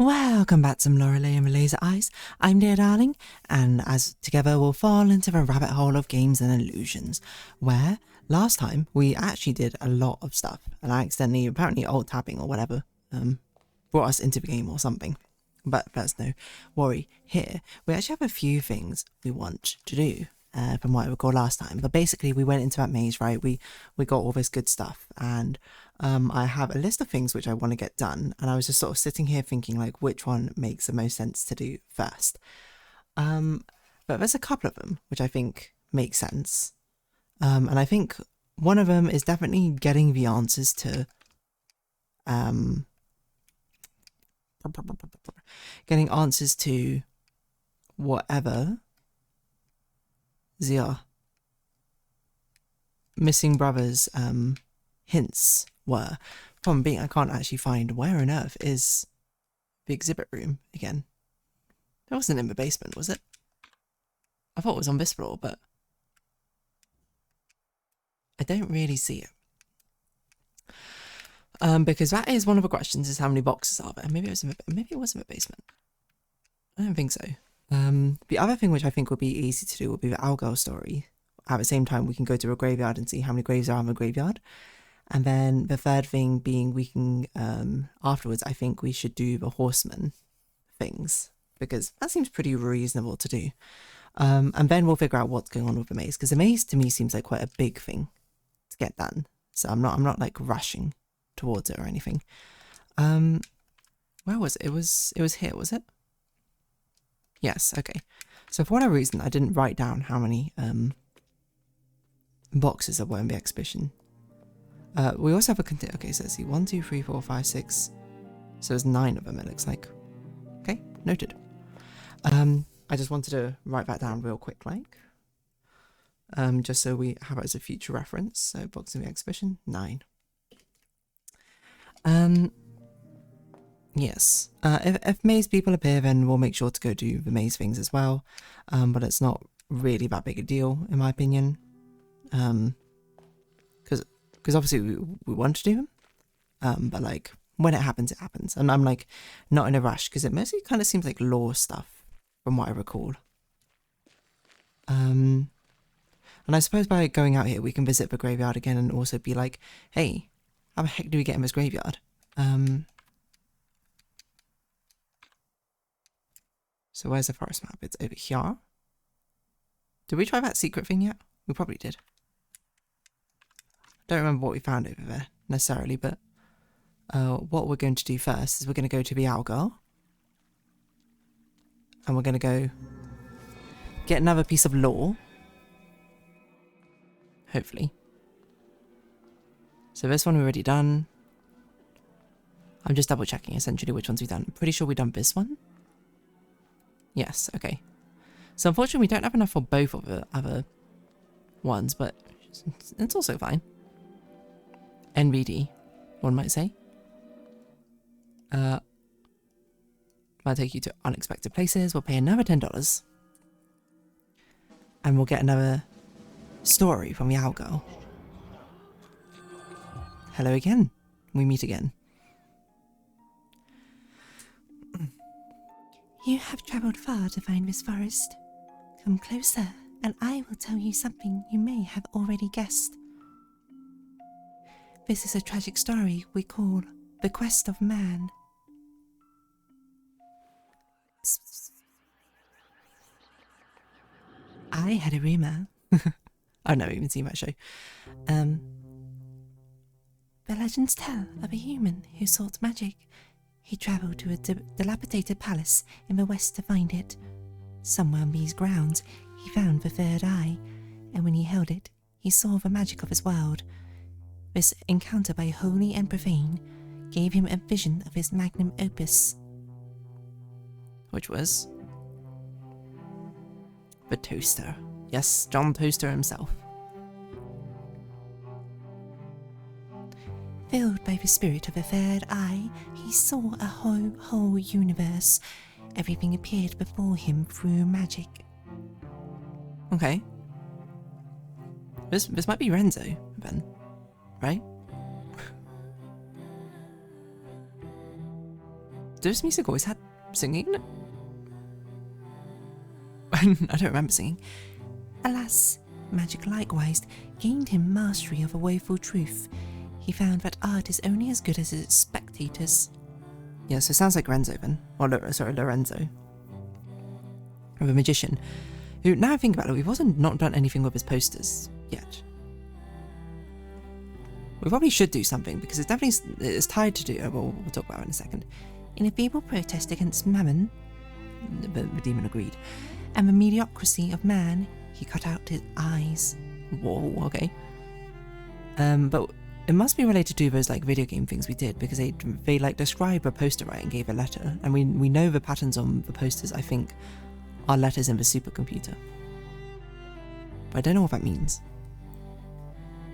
Welcome back to Lorelei and the Laser Eyes. I'm dear darling, and as together we'll fall into the rabbit hole of games and illusions, where last time we actually did a lot of stuff, and I accidentally, apparently alt tapping or whatever, brought us into the game or something. But that's no worry. Here, we actually have a few things we want to do, from what I recall last time. But basically, we went into that maze, right? We got all this good stuff, and I have a list of things which I want to get done, and I was just sort of sitting here thinking like which one makes the most sense to do first. But there's a couple of them which I think make sense, and I think one of them is definitely getting the answers to whatever the missing brothers hints were. Problem being, I can't actually find where on earth is the exhibit room again. That wasn't in the basement, was it? I thought it was on this floor, but I don't really see it. Because that is one of the questions: is how many boxes are there? Maybe it was in the basement. I don't think so. The other thing which I think would be easy to do would be the Algirl story. At the same time, we can go to a graveyard and see how many graves are in the graveyard. And then the third thing being we can, afterwards, I think we should do the horseman things, because that seems pretty reasonable to do. And then we'll figure out what's going on with the maze, because the maze to me seems like quite a big thing to get done. So I'm not like rushing towards it or anything. Where was it? It was here, was it? Yes, okay. So for whatever reason, I didn't write down how many boxes there were in the exhibition. We also have a okay, so let's see, 1, 2, 3, 4, 5, 6. So there's 9 of them, it looks like. Okay, noted. I just wanted to write that down real quick, like. Just so we have it as a future reference. So box in the exhibition, 9. Yes. If maze people appear, then we'll make sure to go do the maze things as well. But it's not really that big a deal, in my opinion. Because obviously we want to do them, but like when it happens, it happens, and I'm like not in a rush because it mostly kind of seems like lore stuff from what I recall. And I suppose by going out here we can visit the graveyard again and also be like, hey, how the heck do we get in this graveyard? So where's the forest map? It's over here. Did we try that secret thing yet? We probably did. Don't remember what we found over there necessarily, but what we're going to do first is we're going to go to the Algirl, and we're going to go get another piece of lore, hopefully. So this one we've already done. I'm just double checking essentially which ones we've done. I'm pretty sure we've done this one. Yes, okay. So unfortunately we don't have enough for both of the other ones, but it's also fine. NBD, one might say. I'll take you to unexpected places. We'll pay another $10. And we'll get another story from the Algirl. Hello again. We meet again. You have travelled far to find this forest. Come closer, and I will tell you something you may have already guessed. This is a tragic story we call The Quest of Man. I had a rumour. I've never even seen that show. The legends tell of a human who sought magic. He travelled to a dilapidated palace in the west to find it. Somewhere on these grounds, he found the third eye, and when he held it, he saw the magic of his world. This encounter by holy and profane gave him a vision of his magnum opus, which was the toaster. Yes, John Toaster himself. Filled by the spirit of a third eye, he saw a whole universe. Everything appeared before him through magic. Okay. This might be Renzo, then. Right? Does music always have singing in it? I don't remember singing. Alas, magic likewise gained him mastery of a woeful truth. He found that art is only as good as its spectators. Yeah, so it sounds like Renzo then. Or, Lorenzo. Of a magician, who, now I think about it, we've also not done anything with his posters yet. We probably should do something, because it's definitely, it's tied to do, we'll talk about it in a second. In a feeble protest against Mammon, the demon agreed, and the mediocrity of man, he cut out his eyes. Whoa, okay. But it must be related to those like video game things we did, because they like describe a poster, right, and gave a letter, and we know the patterns on the posters, I think, are letters in the supercomputer. But I don't know what that means.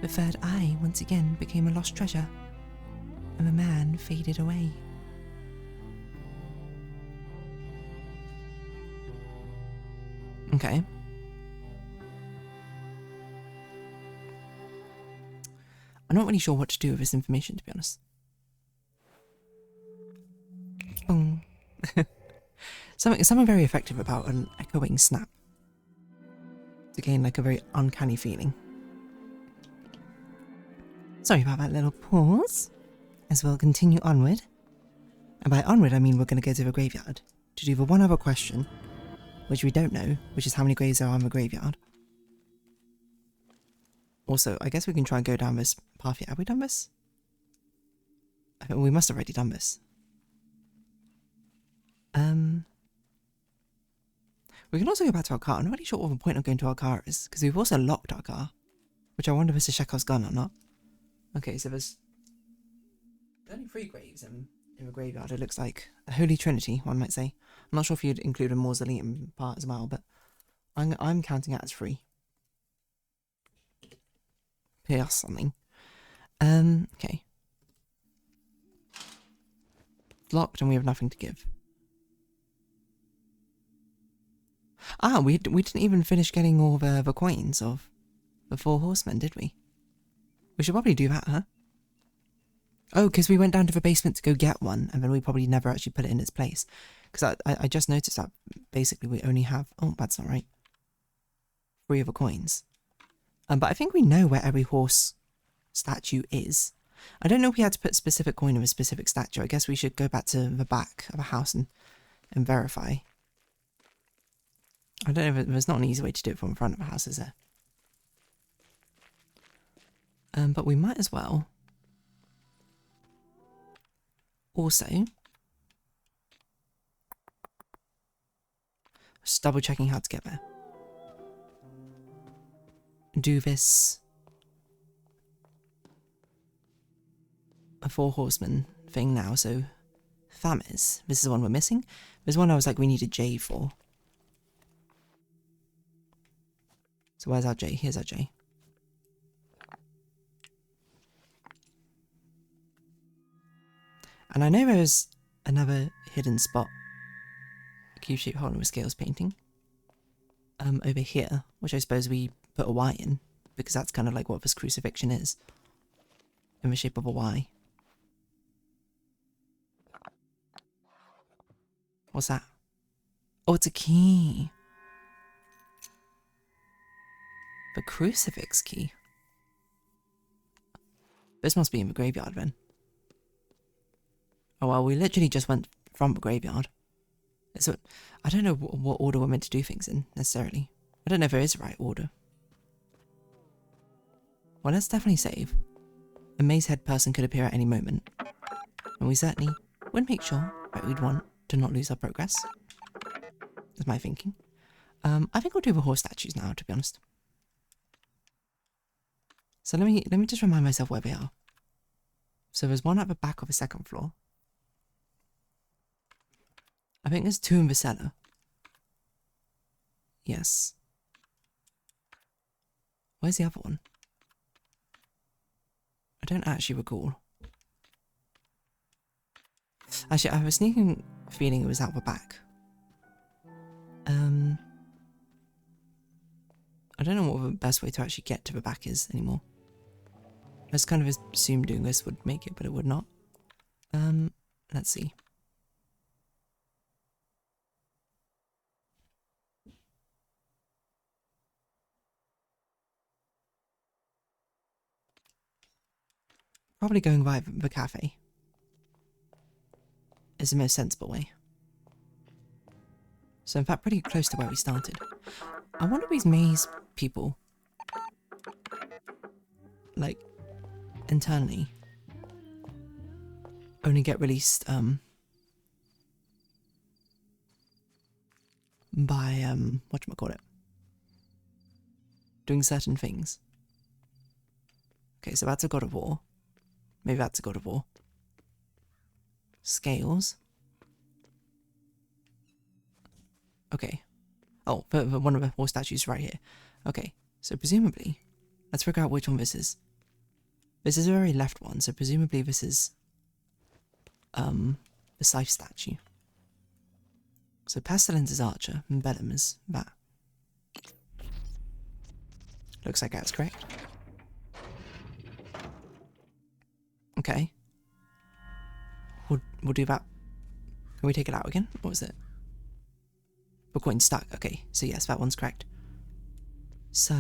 The third eye once again became a lost treasure, and the man faded away. Okay. I'm not really sure what to do with this information, to be honest. Boom. Something very effective about an echoing snap. To gain like a very uncanny feeling. Sorry about that little pause, as we'll continue onward. And by onward I mean we're going to go to the graveyard to do the one other question, which we don't know, which is how many graves there are in the graveyard. Also, I guess we can try and go down this path yet. Have we done this? I think we must have already done this. We can also go back to our car. I'm not really sure what the point of going to our car is, because we've also locked our car, which I wonder if it's a Chekhov's gun or not. Okay, so there's only 3 graves in the graveyard, it looks like. A Holy Trinity, one might say. I'm not sure if you'd include a mausoleum part as well, but I'm counting it as 3. Pierce something. Okay. Locked and we have nothing to give. Ah, we didn't even finish getting all the coins of the 4 horsemen, did we? We should probably do that, huh? Oh, because we went down to the basement to go get one, and then we probably never actually put it in its place. Because I just noticed that basically we only have... Oh, that's not right. 3 of the coins. But I think we know where every horse statue is. I don't know if we had to put a specific coin of a specific statue. I guess we should go back to the back of a house and verify. I don't know if there's not an easy way to do it from in front of a house, is there? But we might as well also just double checking how to get there. Do this a 4 horsemen thing now. So Thames, this is the one we're missing. There's one I was like we need a J for. So where's our J? Here's our J. And I know there's another hidden spot, a cube-shaped hole in a scales painting, over here, which I suppose we put a Y in, because that's kind of like what this crucifixion is, in the shape of a Y. What's that? Oh, it's a key. The crucifix key. This must be in the graveyard then. Oh well, we literally just went from the graveyard. So I don't know what order we're meant to do things in, necessarily. I don't know if there is a right order. Well, let's definitely save. A maze-head person could appear at any moment. And we certainly would make sure that we'd want to not lose our progress. That's my thinking. I think we'll do the horse statues now, to be honest. So let me just remind myself where they are. So there's one at the back of the 2nd floor. I think there's 2 in the cellar. Yes. Where's the other one? I don't actually recall. Actually, I have a sneaking feeling it was out the back. I don't know what the best way to actually get to the back is anymore. I just kind of assumed doing this would make it, but it would not. Let's see. probably going by the cafe is the most sensible way. So in fact, pretty close to where we started. I wonder if these maze people, like, internally, only get released, by, whatchamacallit, doing certain things. Okay, so that's a God of War. Maybe that's a God of War. Scales. Okay. Oh, but one of the war statues right here. Okay, so presumably, let's figure out which one this is. This is a very left one, so presumably this is, the Scythe statue. So Pestilence is Archer, and Bellum is that. Looks like that's correct. Okay. We'll do that. Can we take it out again? What was it? The coin stuck. Okay, so yes, that one's correct. So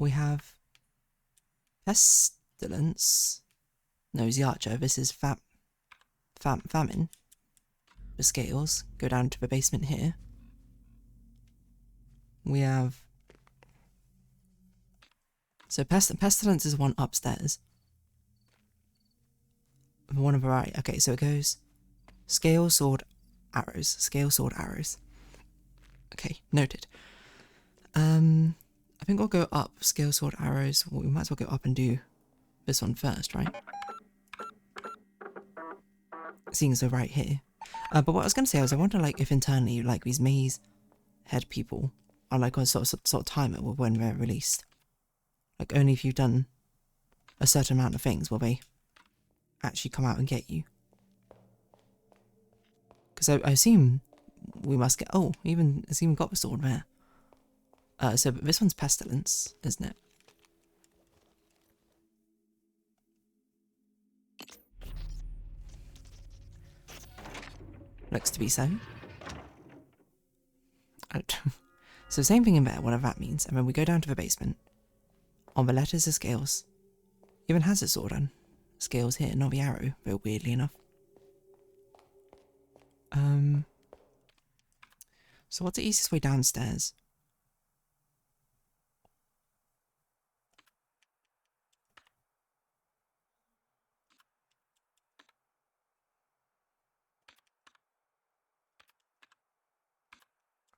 we have Pestilence. No, it's the Archer. This is Famine. The Scales go down to the basement here. We have... So Pestilence is one upstairs. The one on the right. Okay, so it goes Scale, Sword, Arrows. Scale, Sword, Arrows. Okay, noted. I think we'll go up Scale, Sword, Arrows. Well, we might as well go up and do this one first, right? Seeing as they're right here. But what I was going to say was I wonder, like, if internally, like, these maze head people are like on a sort of timer with when they're released. Like, only if you've done a certain amount of things will they actually come out and get you. Because I assume we must get... Oh, it's even got the sword there. So this one's Pestilence, isn't it? Looks to be so. So same thing in there, whatever that means. And when we go down to the basement, on the letters are Scales. Even has a sword on. Scales here, not the arrow, very weirdly enough. So what's the easiest way downstairs?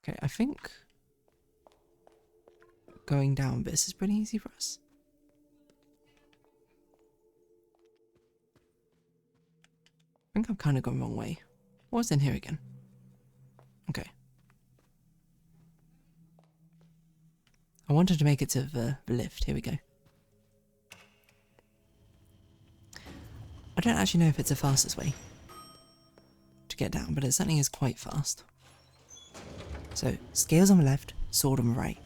Okay, I think going down this is pretty easy for us. I think I've kind of gone the wrong way. What's in here again? Okay. I wanted to make it to the lift. Here we go. I don't actually know if it's the fastest way to get down, but it certainly is quite fast. So, Scales on the left, sword on the right.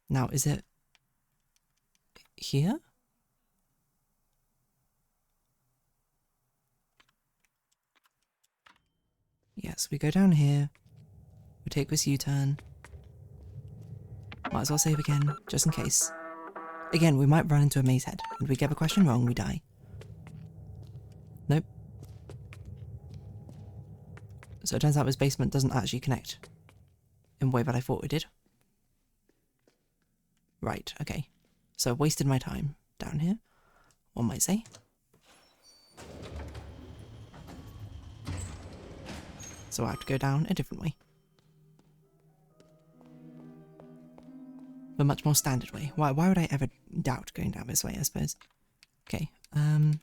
Now, is it here? Yes, we go down here. We take this U-turn. Might as well save again, just in case. Again, we might run into a maze head, and if we get the question wrong, we die. Nope. So it turns out this basement doesn't actually connect in the way that I thought it did. Right, okay. So I've wasted my time down here, one might say. So I have to go down a different way. A much more standard way. Why would I ever doubt going down this way, I suppose? Okay, okay.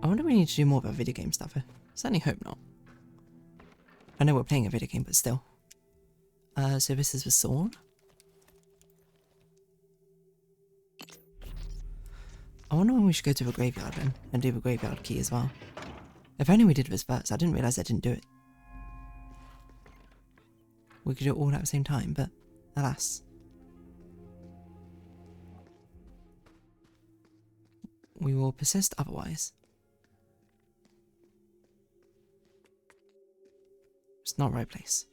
I wonder if we need to do more of our video game stuff. I certainly hope not. I know we're playing a video game, but still. So this is the sword. I wonder when we should go to the graveyard then, and do the graveyard key as well. If only we did this first. I didn't realise I didn't do it. We could do it all at the same time, but alas. we will persist otherwise. It's not the right place.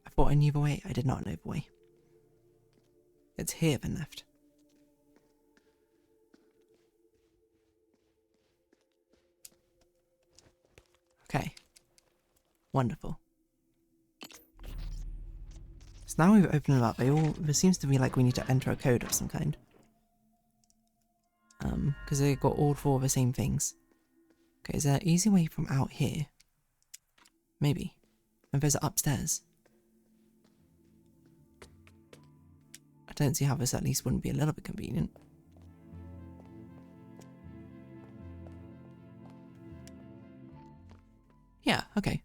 I thought I knew the way. I did not know the way. It's here then left. Okay. Wonderful. So now we've opened it up. There seems to be like we need to enter a code of some kind. Because they got all four of the same things. Okay, is there an easy way from out here? Maybe. And there's upstairs. I don't see how this at least wouldn't be a little bit convenient. Yeah, okay.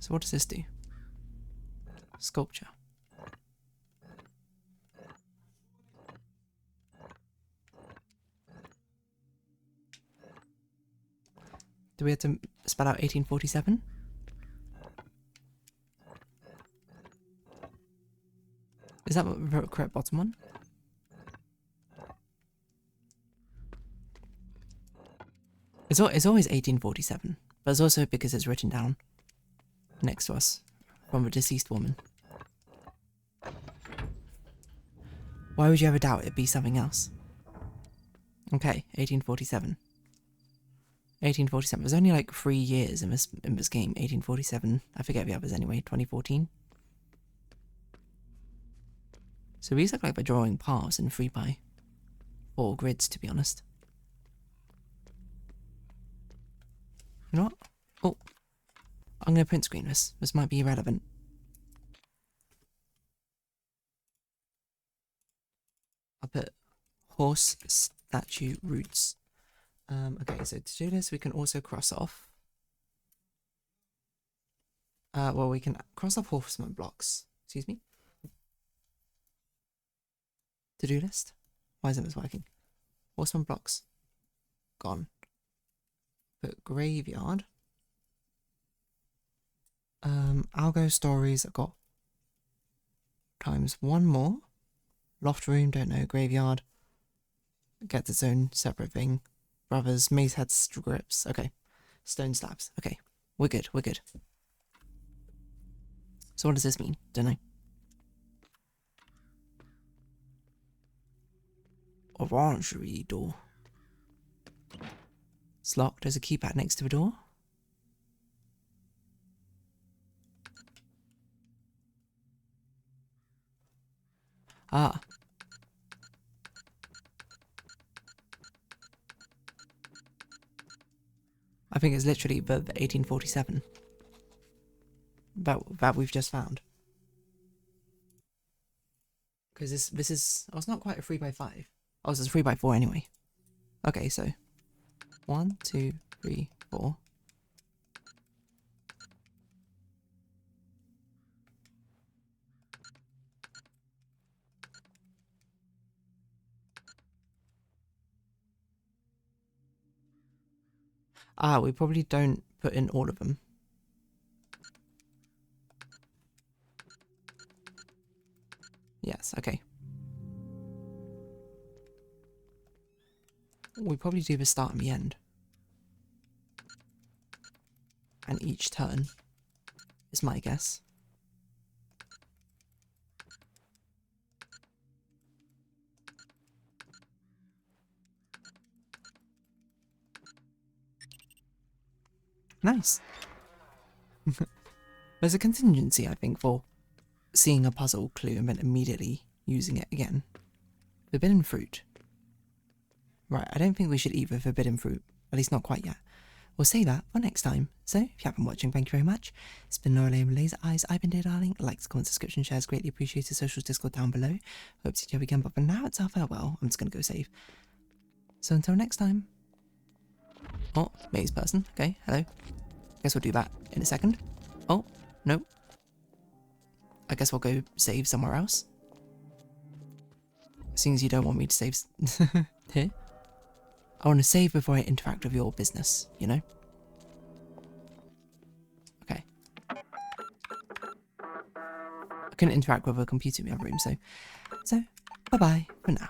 So what does this do? Sculpture. Do we have to spell out 1847? Is that the correct bottom one? It's always 1847, but it's also because it's written down next to us from a deceased woman. Why would you ever doubt it'd be something else? Okay, 1847. 1847. There's only like 3 years in this game. 1847. I forget the others anyway. 2014. So these look like they're drawing paths in 3x4 grids, to be honest. You know what? Oh, I'm gonna print screen this. This might be irrelevant. I'll put horse statue roots. Okay, so to do this, we can also cross off. Well, we can cross off horseman blocks. Excuse me. To-do list. Why isn't this working? Horseman blocks. Gone. Put graveyard. Algo stories. I've got times 1 more. Loft room. Don't know. Graveyard. Gets its own separate thing. Brothers, mace head scripts. Okay. Stone slabs. Okay. We're good. We're good. So what does this mean? Don't know. Orangery door. It's locked. There's a keypad next to the door. Ah. I think it's literally the 1847 that we've just found. Because this is... Oh, it's not quite a 3x5. Oh, it's a 3x4 anyway. Okay, so 1, 2, 3, 4. Ah, we probably don't put in all of them. Yes, okay. We probably do the start and the end. And each turn is my guess. Nice. There's a contingency, I think, for seeing a puzzle clue and then immediately using it again. Forbidden fruit. Right, I don't think we should eat the forbidden fruit. At least not quite yet. We'll save that for next time. So, if you have been watching, thank you very much. It's been Lorelei and Laser Eyes. I've been dear darling. Likes, comments, subscription, shares, greatly appreciated. Socials, Discord down below. Hope to see you again, but for now it's our farewell. I'm just going to go save. So until next time. Oh, maze person. Okay, hello. Guess we'll do that in a second. Oh, no. I guess we'll go save somewhere else. Seeing as you don't want me to save here. I want to save before I interact with your business, you know? Okay. I couldn't interact with a computer in my room, so bye-bye for now.